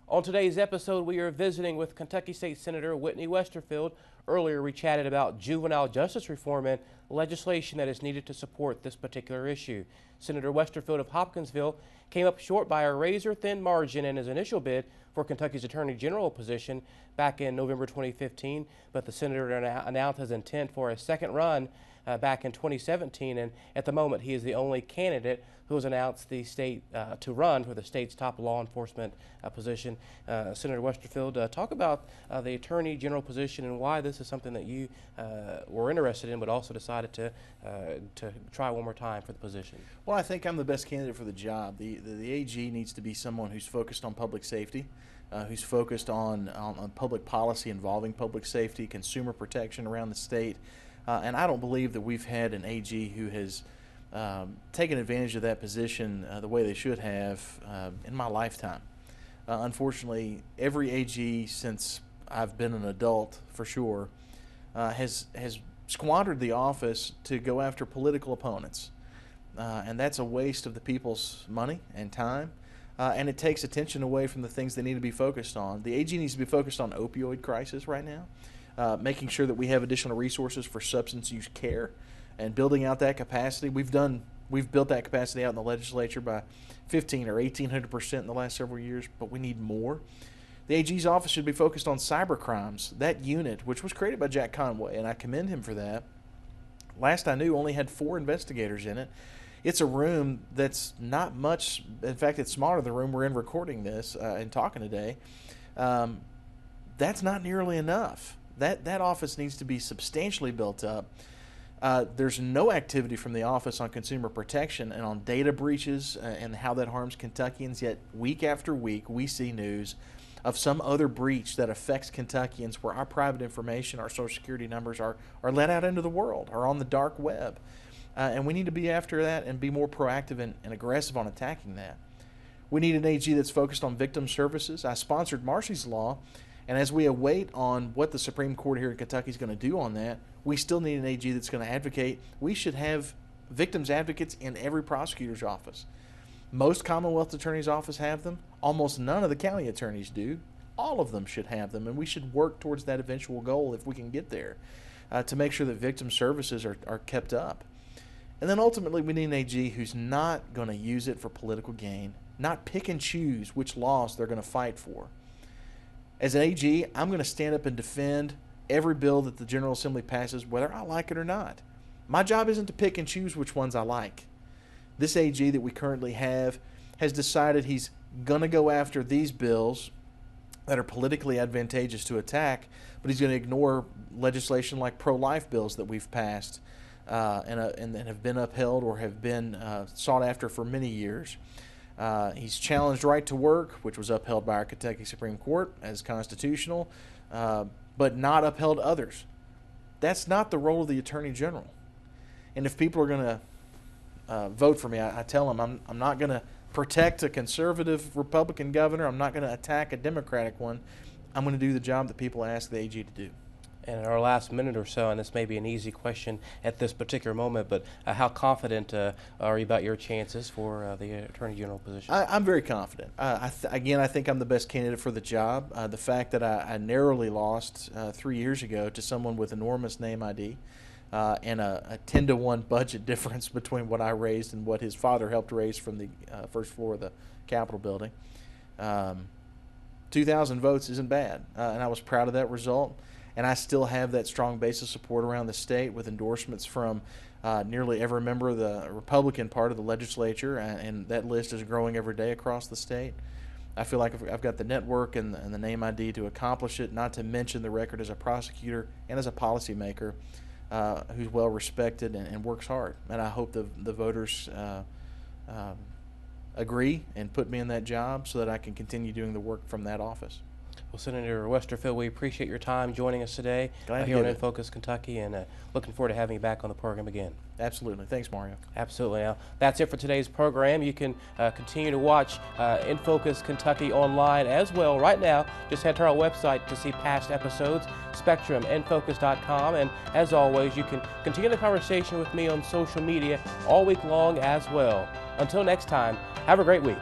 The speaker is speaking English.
On today's episode, we are visiting with Kentucky State Senator Whitney Westerfield. Earlier, we chatted about juvenile justice reform and legislation that is needed to support this particular issue. Senator Westerfield of Hopkinsville came up short by a razor-thin margin in his initial bid for Kentucky's Attorney General position back in November 2015, but the senator announced his intent for a second run back in 2017, and at the moment he is the only candidate who has announced the state to run for the state's top law enforcement position. Senator Westerfield, talk about the Attorney General position and why this is something that you were interested in, but also decided to try one more time for the position. Well, I think I'm the best candidate for the job. The AG needs to be someone who's focused on public safety, who's focused on public policy involving public safety, consumer protection around the state. And I don't believe that we've had an AG who has taken advantage of that position the way they should have in my lifetime. Unfortunately, every AG since I've been an adult, for sure, has squandered the office to go after political opponents. And that's a waste of the people's money and time. And it takes attention away from the things they need to be focused on. The AG needs to be focused on opioid crisis right now, making sure that we have additional resources for substance use care and building out that capacity. We've built that capacity out in the legislature by 15 or 1,800% in the last several years, but we need more. The AG's office should be focused on cyber crimes. That unit, which was created by Jack Conway, and I commend him for that, last I knew only had 4 investigators in it. It's a room that's not much, in fact it's smaller than the room we're in recording this and talking today. That's not nearly enough. That office needs to be substantially built up. There's no activity from the office on consumer protection and on data breaches and how that harms Kentuckians, yet week after week we see news of some other breach that affects Kentuckians where our private information, our social security numbers are let out into the world, are on the dark web. And we need to be after that and be more proactive and aggressive on attacking that. We need an AG that's focused on victim services. I sponsored Marcy's Law, and as we await on what the Supreme Court here in Kentucky is going to do on that, we still need an AG that's going to advocate. We should have victims advocates in every prosecutor's office. Most Commonwealth attorneys' offices have them. Almost none of the county attorneys do. All of them should have them, and we should work towards that eventual goal if we can get there to make sure that victim services are kept up. And then ultimately we need an AG who's not going to use it for political gain, not pick and choose which laws they're going to fight for. As an AG, I'm going to stand up and defend every bill that the General Assembly passes, whether I like it or not. My job isn't to pick and choose which ones I like. This AG that we currently have has decided he's going to go after these bills that are politically advantageous to attack, but he's going to ignore legislation like pro-life bills that we've passed and have been upheld or have been sought after for many years. He's challenged right to work, which was upheld by our Kentucky Supreme Court as constitutional, but not upheld others. That's not the role of the Attorney General. And if people are going to vote for me, I tell them I'm not going to protect a conservative Republican governor. I'm not going to attack a Democratic one. I'm going to do the job that people ask the AG to do. And in our last minute or so, and this may be an easy question at this particular moment, but how confident are you about your chances for the Attorney General position? I'm very confident. Again, I think I'm the best candidate for the job. The fact that I narrowly lost 3 years ago to someone with enormous name ID and a 10-to-1 budget difference between what I raised and what his father helped raise from the first floor of the Capitol building. 2,000 votes isn't bad, and I was proud of that result. And I still have that strong base of support around the state with endorsements from nearly every member of the Republican part of the legislature, and that list is growing every day across the state. I feel like I've got the network and the name ID to accomplish it, not to mention the record as a prosecutor and as a policymaker who's well respected and works hard. And I hope the voters agree and put me in that job so that I can continue doing the work from that office. Well, Senator Westerfield, we appreciate your time joining us today here on In Focus Kentucky, and looking forward to having you back on the program again. Absolutely. Thanks, Mario. Absolutely. Now, that's it for today's program. You can continue to watch In Focus Kentucky online as well. Right now, just head to our website to see past episodes, spectruminfocus.com. And as always, you can continue the conversation with me on social media all week long as well. Until next time, have a great week.